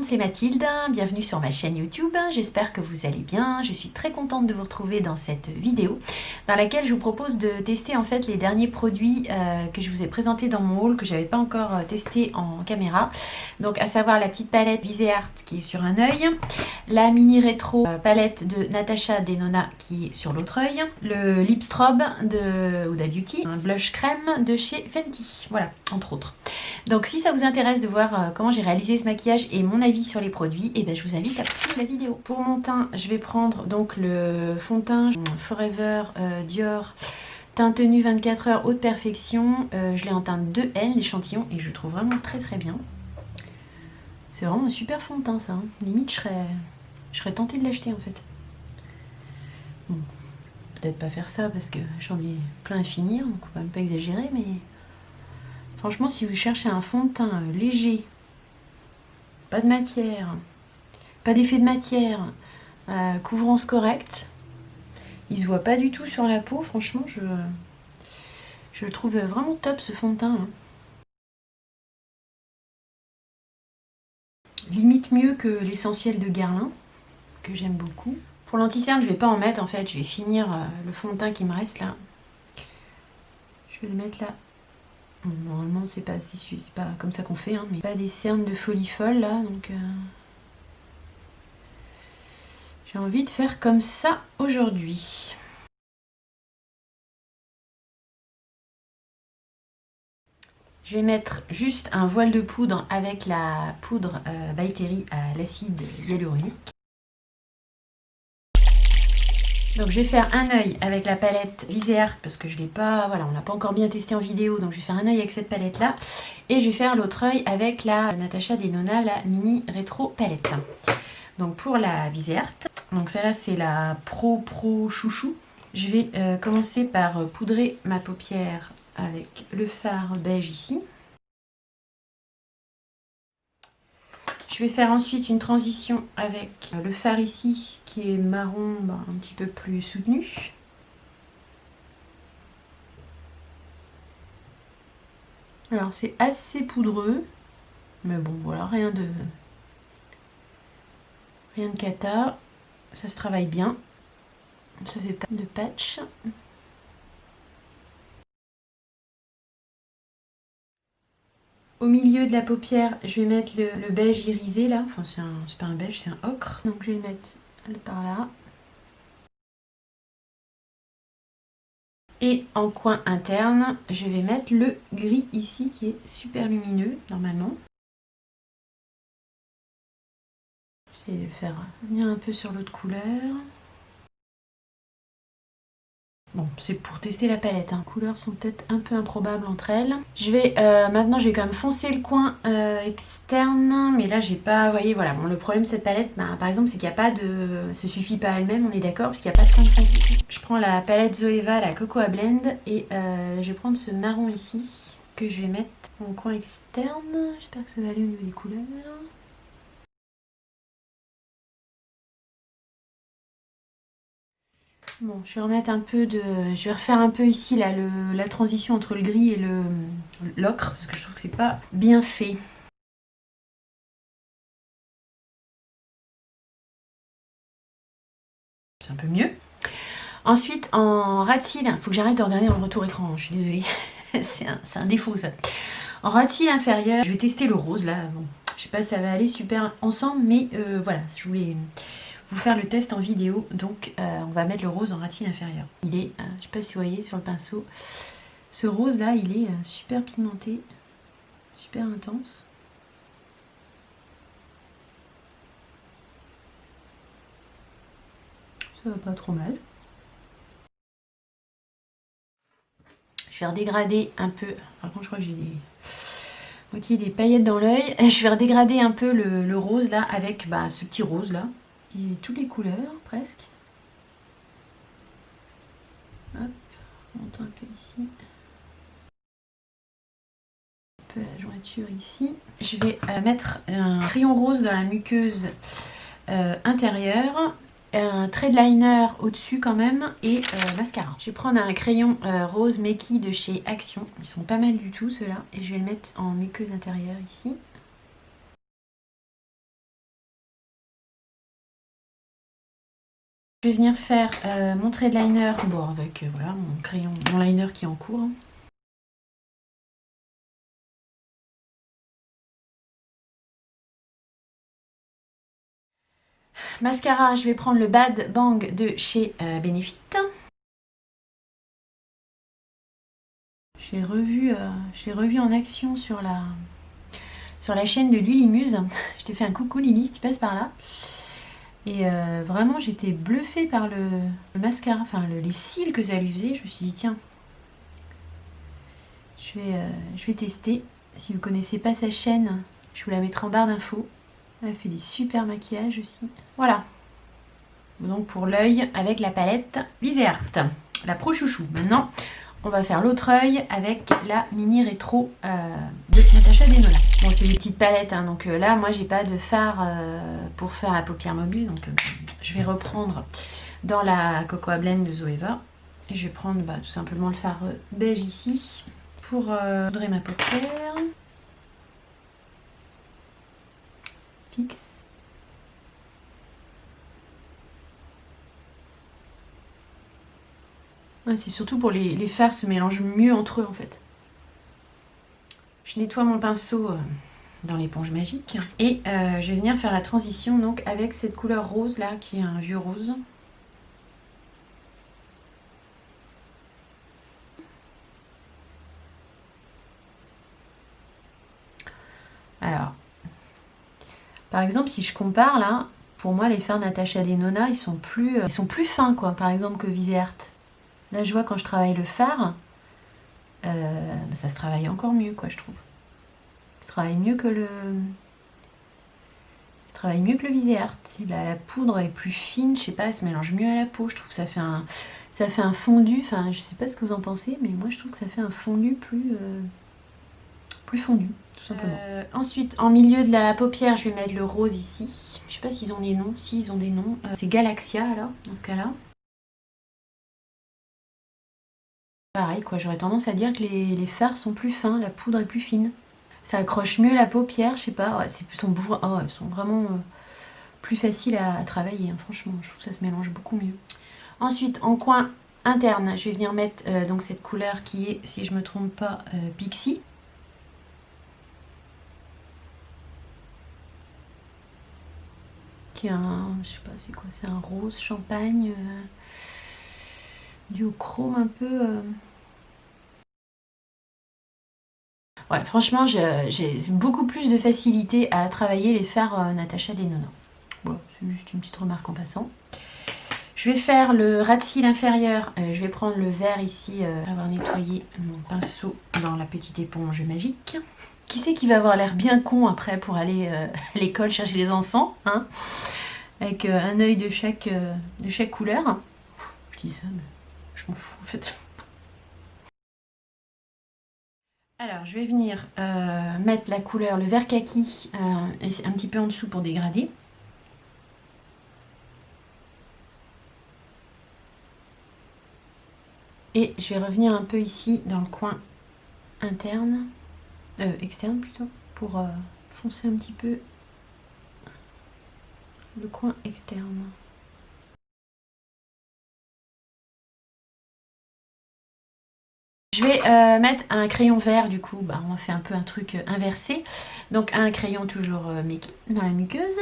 monde, c'est Mathilde, bienvenue sur ma chaîne YouTube, j'espère que vous allez bien, je suis très contente de vous retrouver dans cette vidéo dans laquelle je vous propose de tester en fait les derniers produits que je vous ai présentés dans mon haul que j'avais pas encore testé en caméra, donc à savoir la petite palette Viseart qui est sur un œil, la mini rétro palette de Natasha Denona qui est sur l'autre œil, le lip strobe de Huda Beauty, un blush crème de chez Fenty, voilà, entre autres. Donc si ça vous intéresse de voir comment j'ai réalisé ce maquillage et mon avis sur les produits, et ben je vous invite à poursuivre la vidéo. Pour mon teint, je vais prendre donc le fond de teint Forever Dior teint tenu 24 heures haute perfection. Je l'ai en teinte 2N l'échantillon et je le trouve vraiment très très bien. C'est vraiment un super fond de teint ça, hein. Limite je serais tentée de l'acheter en fait. Bon, peut-être pas faire ça parce que j'en ai plein à finir, donc on va même pas exagérer, mais franchement, si vous cherchez un fond de teint léger, pas de matière, pas d'effet de matière, couvrance correcte, il se voit pas du tout sur la peau, franchement, je le trouve vraiment top ce fond de teint. Hein. Limite mieux que l'essentiel de Guerlain, que j'aime beaucoup. Pour l'anti-cerne, je vais pas en mettre en fait, je vais finir le fond de teint qui me reste là. Je vais le mettre là. Normalement, c'est pas comme ça qu'on fait, hein, mais pas des cernes de folie folle là, donc j'ai envie de faire comme ça aujourd'hui. Je vais mettre juste un voile de poudre avec la poudre By Terry à l'acide hyaluronique. Donc je vais faire un œil avec la palette Viseart parce que je l'ai pas, voilà, on l'a pas encore bien testé en vidéo, donc je vais faire un œil avec cette palette là. Et je vais faire l'autre œil avec la Natasha Denona, la mini rétro palette. Donc pour la Viseart, donc celle-là c'est la Pro Chouchou. Je vais commencer par poudrer ma paupière avec le fard beige ici. Je vais faire ensuite une transition avec le fard ici qui est marron, un petit peu plus soutenu. Alors c'est assez poudreux, mais bon voilà, rien de cata, ça se travaille bien, ça fait pas de patch. Au milieu de la paupière, je vais mettre le beige irisé là, enfin c'est pas un beige, c'est un ocre, donc je vais le mettre par là. Et en coin interne, je vais mettre le gris ici qui est super lumineux normalement. J'essaie de le faire venir un peu sur l'autre couleur. Bon, c'est pour tester la palette. Les couleurs sont peut-être un peu improbables entre elles. Je vais maintenant, je vais quand même foncer le coin externe, mais là j'ai pas, vous voyez, voilà. Bon, le problème de cette palette, par exemple, c'est qu'il n'y a pas de, ça suffit pas à elle-même, on est d'accord, parce qu'il n'y a pas de coin de foncé. Je prends la palette Zoeva, la Cocoa Blend, et je vais prendre ce marron ici que je vais mettre en coin externe. J'espère que ça va aller au niveau des couleurs. Bon, je vais remettre un peu de... Je vais refaire un peu ici là, la transition entre le gris et l'ocre, parce que je trouve que c'est pas bien fait. C'est un peu mieux. Ensuite, en ras de cils, il faut que j'arrête de regarder en retour écran, je suis désolée. c'est un défaut ça. En ras de cils inférieur, je vais tester le rose là. Bon, je sais pas si ça va aller super ensemble, mais voilà, je voulais vous faire le test en vidéo, donc on va mettre le rose en ras de cils inférieur. Il est, je sais pas si vous voyez sur le pinceau, ce rose là, il est super pigmenté, super intense. Ça va pas trop mal. Je vais redégrader un peu, par contre je crois que j'ai des paillettes dans l'œil. Je vais redégrader un peu le rose là avec ce petit rose là. Il a toutes les couleurs presque. Hop, on monte un peu ici. Un peu la jointure ici. Je vais mettre un crayon rose dans la muqueuse intérieure. Un trait de liner au-dessus quand même et mascara. Je vais prendre un crayon rose Meki de chez Action. Ils sont pas mal du tout ceux-là. Et je vais le mettre en muqueuse intérieure ici. Je vais venir faire mon trait de liner, bon avec voilà, mon crayon, mon liner qui est en cours. Mascara, je vais prendre le Bad Bang de chez Benefit. Je l'ai revu en action sur la chaîne de Lilimuse. Je t'ai fait un coucou Lily si tu passes par là. Et vraiment j'étais bluffée par le mascara, enfin les cils que ça lui faisait. Je me suis dit tiens, je vais tester. Si vous ne connaissez pas sa chaîne, je vous la mettrai en barre d'infos. Elle fait des super maquillages aussi. Voilà. Donc pour l'œil avec la palette Viseart, la Pro Chouchou. Maintenant, on va faire l'autre œil avec la mini rétro de Natasha Denona. Bon, c'est des petites palettes, hein, donc là, moi, j'ai pas de fard pour faire la paupière mobile, donc je vais reprendre dans la Cocoa Blend de Zoeva. Et je vais prendre tout simplement le fard beige ici pour poudrer ma paupière. Fixe. Ouais, c'est surtout pour les fards se mélangent mieux entre eux en fait. Je nettoie mon pinceau dans l'éponge magique et je vais venir faire la transition donc avec cette couleur rose là qui est un vieux rose. Alors, par exemple si je compare là, pour moi les fards Natasha Denona ils sont plus fins quoi, par exemple que Viseart. Là je vois quand je travaille le fard, ça se travaille encore mieux quoi je trouve. Ça travaille mieux que le Viseart. La poudre est plus fine, je sais pas, elle se mélange mieux à la peau. Je trouve que ça fait un fondu. Enfin, je sais pas ce que vous en pensez, mais moi je trouve que ça fait un fondu plus fondu, tout simplement. Ensuite, en milieu de la paupière, je vais mettre le rose ici. Je sais pas s'ils ont des noms. Si, ils ont des noms. C'est Galaxia alors, dans ce cas-là. Pareil, quoi. J'aurais tendance à dire que les fards sont plus fins, la poudre est plus fine. Ça accroche mieux la paupière, je sais pas. Ouais, elles sont vraiment plus faciles à travailler, hein, franchement. Je trouve que ça se mélange beaucoup mieux. Ensuite, en coin interne, je vais venir mettre donc cette couleur qui est, si je me trompe pas, Pixie. Qui est je sais pas c'est quoi, c'est un rose champagne du chrome un peu. Ouais, franchement, j'ai beaucoup plus de facilité à travailler les fards Natasha Denona. Bon, c'est juste une petite remarque en passant. Je vais faire le ras de cils inférieur. Je vais prendre le vert ici, avoir nettoyé mon pinceau dans la petite éponge magique. Qui c'est qui va avoir l'air bien con après pour aller à l'école chercher les enfants, hein, avec un œil de chaque couleur. Je dis ça, mais je m'en fous en fait. Alors, je vais venir mettre la couleur, le vert kaki, un petit peu en dessous pour dégrader. Et je vais revenir un peu ici dans le coin interne, externe plutôt, pour foncer un petit peu le coin externe. Je vais mettre un crayon vert, du coup, on fait un peu un truc inversé. Donc un crayon toujours Meki dans la muqueuse.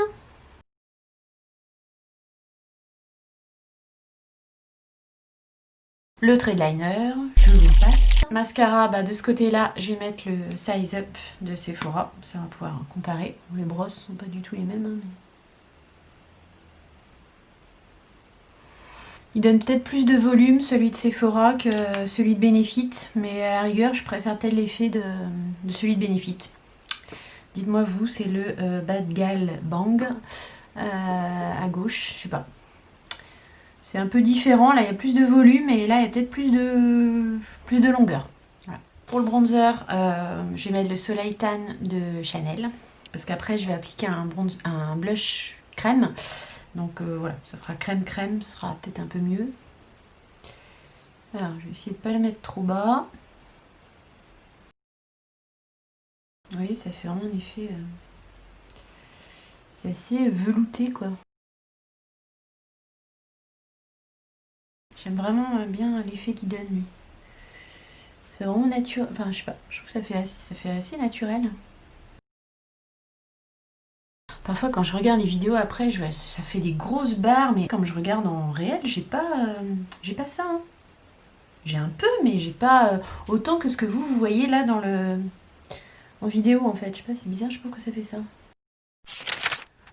Le trait de liner, je vous le passe. Mascara, de ce côté-là, je vais mettre le Size Up de Sephora. Ça va pouvoir comparer. Les brosses sont pas du tout les mêmes. Hein, mais... Il donne peut-être plus de volume, celui de Sephora, que celui de Benefit. Mais à la rigueur, je préfère peut-être l'effet de celui de Benefit. Dites-moi vous, c'est le Bad Gal Bang à gauche, je sais pas. C'est un peu différent, là il y a plus de volume et là il y a peut-être plus de longueur. Voilà. Pour le bronzer, je vais mettre le Soleil Tan de Chanel. Parce qu'après je vais appliquer un blush crème. Donc voilà, ça fera crème, ce sera peut-être un peu mieux. Alors je vais essayer de ne pas le mettre trop bas. Vous voyez, ça fait vraiment un effet... c'est assez velouté quoi. J'aime vraiment bien l'effet qu'il donne lui. C'est vraiment naturel, enfin je sais pas, je trouve que ça fait assez naturel. Parfois quand je regarde les vidéos après, ça fait des grosses barres, mais quand je regarde en réel, j'ai pas ça. Hein. J'ai un peu, mais j'ai pas autant que ce que vous voyez là en vidéo en fait. Je sais pas, c'est bizarre, je sais pas pourquoi ça fait ça.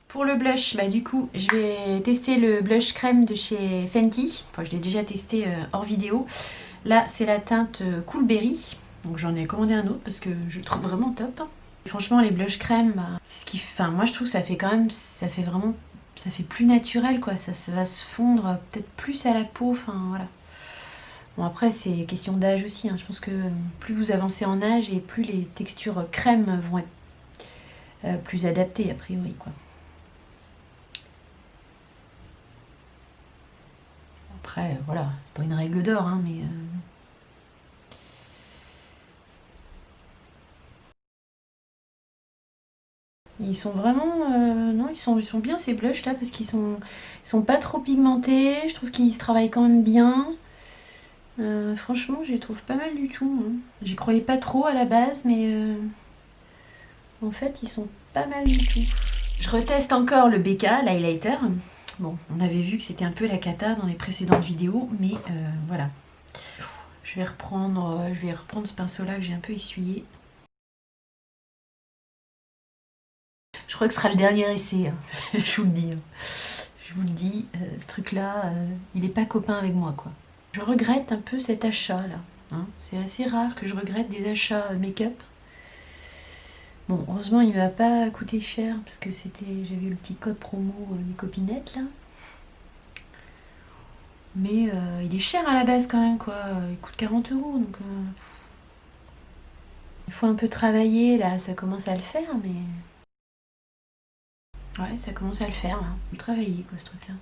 Pour le blush, bah du coup, je vais tester le blush crème de chez Fenty. Enfin, je l'ai déjà testé hors vidéo. Là, c'est la teinte Cool Berry. Donc j'en ai commandé un autre parce que je le trouve vraiment top. Et franchement, les blush crème, bah, c'est ce qui... Enfin, moi je trouve que ça fait quand même... Ça fait vraiment... Ça fait plus naturel quoi. Va se fondre peut-être plus à la peau. Enfin, voilà. Bon après, c'est question d'âge aussi. Hein. Je pense que plus vous avancez en âge et plus les textures crème vont être plus adaptées a priori quoi. Après, voilà, c'est pas une règle d'or, hein, mais... Ils sont vraiment... non, ils sont bien ces blushs là, parce ils sont pas trop pigmentés, je trouve qu'ils se travaillent quand même bien. Franchement, je les trouve pas mal du tout. Hein. J'y croyais pas trop à la base, mais en fait, ils sont pas mal du tout. Je reteste encore le BK, l'highlighter. Bon, on avait vu que c'était un peu la cata dans les précédentes vidéos, mais voilà. Je vais reprendre ce pinceau-là que j'ai un peu essuyé. Je crois que ce sera le dernier essai, hein. Je vous le dis. Hein. Je vous le dis, ce truc-là, il n'est pas copain avec moi, quoi. Je regrette un peu cet achat-là. Hein. C'est assez rare que je regrette des achats make-up. Bon, heureusement, il ne m'a pas coûté cher, parce que j'avais le petit code promo mes copinettes, là. Mais il est cher à la base, quand même, quoi. Il coûte 40 €, donc... il faut un peu travailler, là, ça commence à le faire, mais... Ouais, ça commence à le faire, là. Faut travailler, quoi, ce truc-là.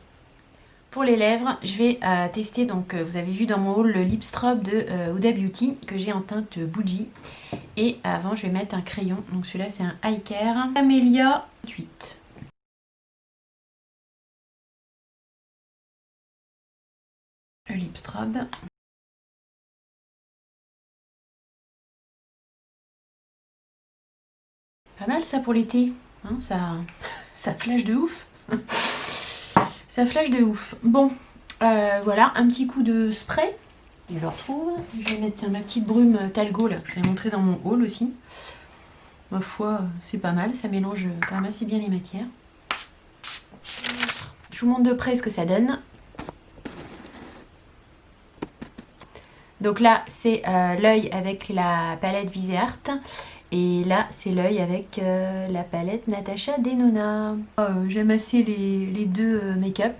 Pour les lèvres, je vais tester, donc vous avez vu dans mon haul le lip strobe de Huda Beauty que j'ai en teinte Bougie. Et avant, je vais mettre un crayon. Donc celui-là, c'est un Eye Care Camélia 8. Le lip strobe. Pas mal ça pour l'été. Hein, ça flash de ouf. Ça flash de ouf. Bon, voilà, un petit coup de spray. Je le retrouve. Je vais mettre ma petite brume Talgo là. Je l'ai montré dans mon haul aussi. Ma foi, c'est pas mal. Ça mélange quand même assez bien les matières. Je vous montre de près ce que ça donne. Donc là, c'est l'œil avec la palette Viseart. Et là, c'est l'œil avec la palette Natasha Denona. J'aime assez les deux make-up.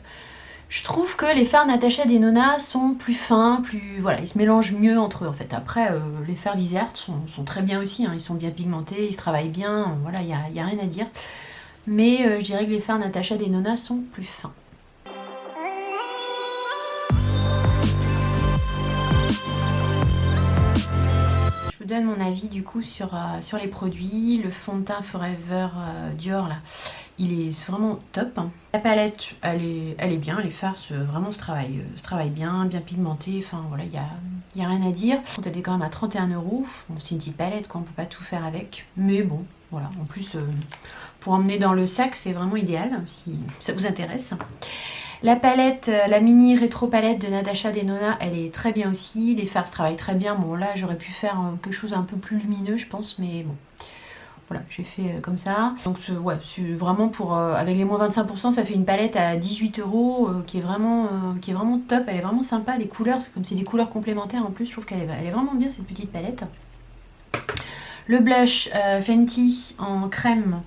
Je trouve que les fards Natasha Denona sont plus fins, voilà, ils se mélangent mieux entre eux en fait. Après, les fards Viseart sont très bien aussi, hein. Ils sont bien pigmentés, ils se travaillent bien, voilà, il n'y a rien à dire. Mais je dirais que les fards Natasha Denona sont plus fins. Je vous donne mon avis du coup sur les produits. Le fond de teint Forever Dior là, il est vraiment top. La palette, elle est bien, les fards vraiment se travaillent bien pigmentés, enfin voilà, il y a rien à dire. On était quand même à 31 €. Bon, c'est une petite palette, quoi, on peut pas tout faire avec, mais bon, voilà, en plus pour emmener dans le sac, c'est vraiment idéal si ça vous intéresse. La palette, la mini rétro palette de Natasha Denona, elle est très bien aussi. Les fards se travaillent très bien. Bon là, j'aurais pu faire quelque chose un peu plus lumineux, je pense, mais bon. Voilà, j'ai fait comme ça. Donc ouais, c'est vraiment pour... avec les moins 25%, ça fait une palette à 18 € qui est vraiment top. Elle est vraiment sympa. Les couleurs, c'est comme c'est des couleurs complémentaires en plus. Je trouve qu'elle est vraiment bien, cette petite palette. Le blush Fenty en crème.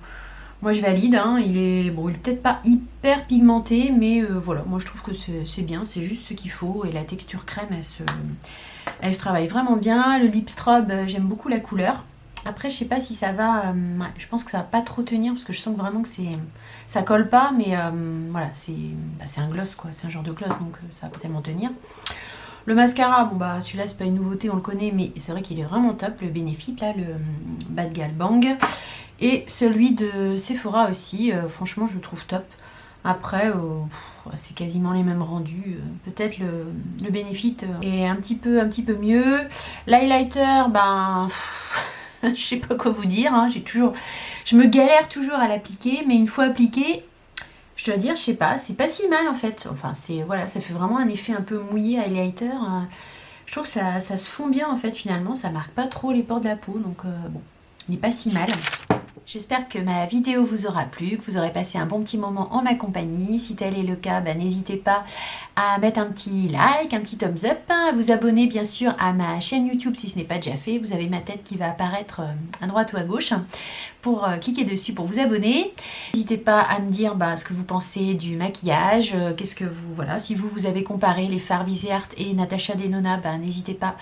Moi je valide, hein. Il est peut-être pas hyper pigmenté, mais voilà, moi je trouve que c'est bien, c'est juste ce qu'il faut. Et la texture crème, elle se travaille vraiment bien. Le lip strobe, j'aime beaucoup la couleur. Après, je sais pas si ça va, ouais, je pense que ça va pas trop tenir, parce que je sens vraiment que ça colle pas, mais voilà, c'est un gloss quoi, c'est un genre de gloss, donc ça va tellement tenir. Le mascara, bon bah celui-là c'est pas une nouveauté, on le connaît, mais c'est vrai qu'il est vraiment top, le Benefit là, le Bad Gal Bang. Et celui de Sephora aussi, franchement je le trouve top. Après, c'est quasiment les mêmes rendus. Peut-être le Benefit est un petit peu mieux. L'highlighter, ben, je sais pas quoi vous dire. Hein, je me galère toujours à l'appliquer, mais une fois appliqué, je dois dire, je sais pas, c'est pas si mal en fait. Enfin, voilà, ça fait vraiment un effet un peu mouillé highlighter. Je trouve que ça se fond bien en fait finalement. Ça marque pas trop les pores de la peau, donc bon, il n'est pas si mal. J'espère que ma vidéo vous aura plu, que vous aurez passé un bon petit moment en ma compagnie. Si tel est le cas, bah, n'hésitez pas à mettre un petit like, un petit thumbs up, à vous abonner bien sûr à ma chaîne YouTube si ce n'est pas déjà fait. Vous avez ma tête qui va apparaître à droite ou à gauche pour cliquer dessus pour vous abonner. N'hésitez pas à me dire ce que vous pensez du maquillage, qu'est-ce que vous, voilà, si vous avez comparé les fards Viseart et Natasha Denona, n'hésitez pas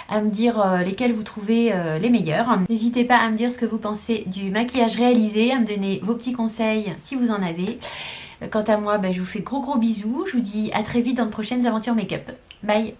à me dire lesquels vous trouvez les meilleurs. N'hésitez pas à me dire ce que vous pensez du maquillage réalisé, à me donner vos petits conseils si vous en avez. Quant à moi, je vous fais gros bisous. Je vous dis à très vite dans de prochaines aventures make-up. Bye!